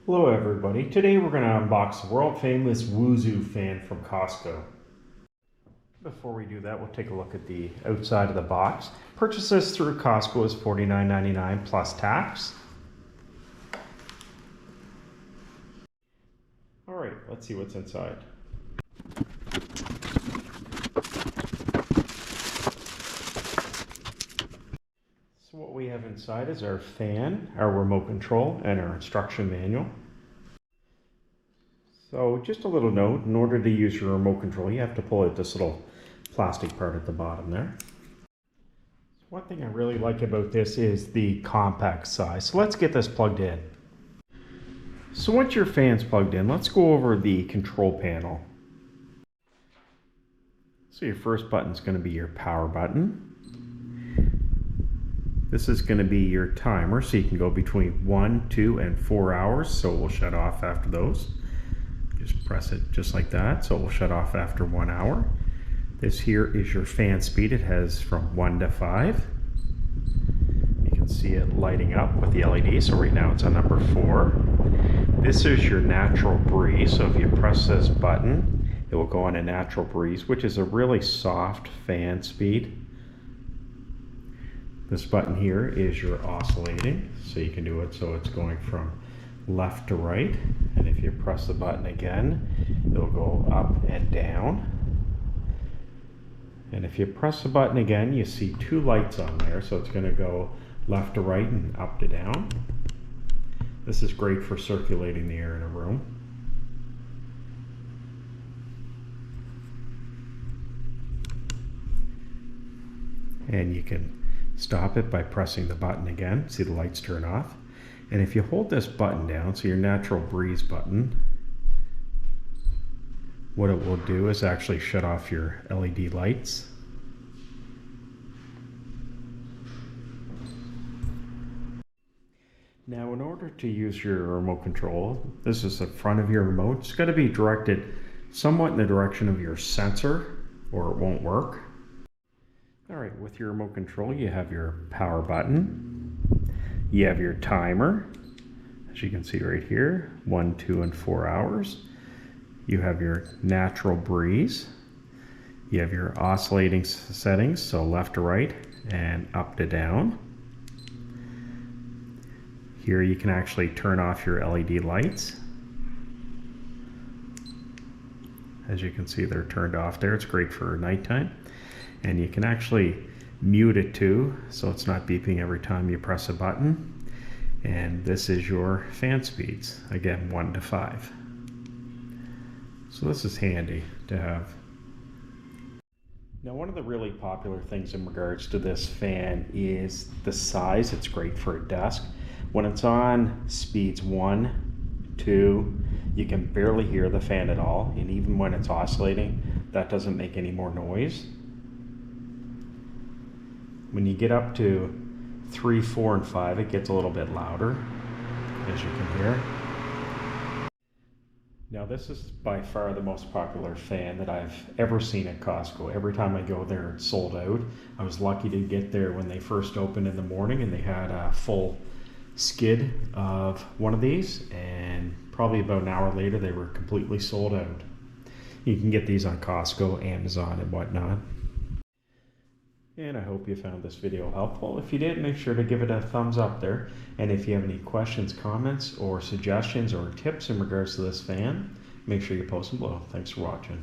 Hello everybody, today we're going to unbox the world famous WOOZOO fan from Costco. Before we do that, we'll take a look at the outside of the box. Purchase this through Costco is $49.99 plus tax. Alright, let's see what's inside. So what we have inside is our fan, our remote control, and our instruction manual. So just a little note, in order to use your remote control, you have to pull out this little plastic part at the bottom there. So one thing I really like about this is the compact size. So let's get this plugged in. So once your fan's plugged in, let's go over the control panel. So your first button is going to be your power button. This is going to be your timer, so you can go between 1, 2, and 4 hours, so it will shut off after those. Just press it just like that, so it will shut off after 1 hour. This here is your fan speed. It has from 1 to 5. You can see it lighting up with the LED, so right now it's on number 4. This is your natural breeze, so if you press this button, it will go on a natural breeze, which is a really soft fan speed. This button here is your oscillating, so you can do it so it's going from left to right, and if you press the button again, it'll go up and down. And if you press the button again, you see 2 lights on there, so it's going to go left to right and up to down. This is great for circulating the air in a room. And you can stop it by pressing the button again. See the lights turn off. And if you hold this button down, so your natural breeze button, what it will do is actually shut off your LED lights. Now in order to use your remote control, this is the front of your remote. It's going to be directed somewhat in the direction of your sensor or it won't work. Alright, with your remote control you have your power button, you have your timer, as you can see right here, 1, 2, and 4 hours. You have your natural breeze, you have your oscillating settings, so left to right and up to down. Here you can actually turn off your LED lights. As you can see, they're turned off there. It's great for nighttime. And you can actually mute it too, so it's not beeping every time you press a button. And this is your fan speeds, again 1 to 5. So this is handy to have. Now one of the really popular things in regards to this fan is the size. It's great for a desk. When it's on speeds 1, 2, you can barely hear the fan at all, and even when it's oscillating, that doesn't make any more noise. When you get up to 3, 4, and 5, it gets a little bit louder, as you can hear. Now this is by far the most popular fan that I've ever seen at Costco. Every time I go there, it's sold out. I was lucky to get there when they first opened in the morning, and they had a full skid of one of these, and probably about an hour later they were completely sold out. You can get these on Costco, Amazon, and whatnot. And I hope you found this video helpful. If you did, make sure to give it a thumbs up there. And if you have any questions, comments, or suggestions or tips in regards to this fan, make sure you post them below. Thanks for watching.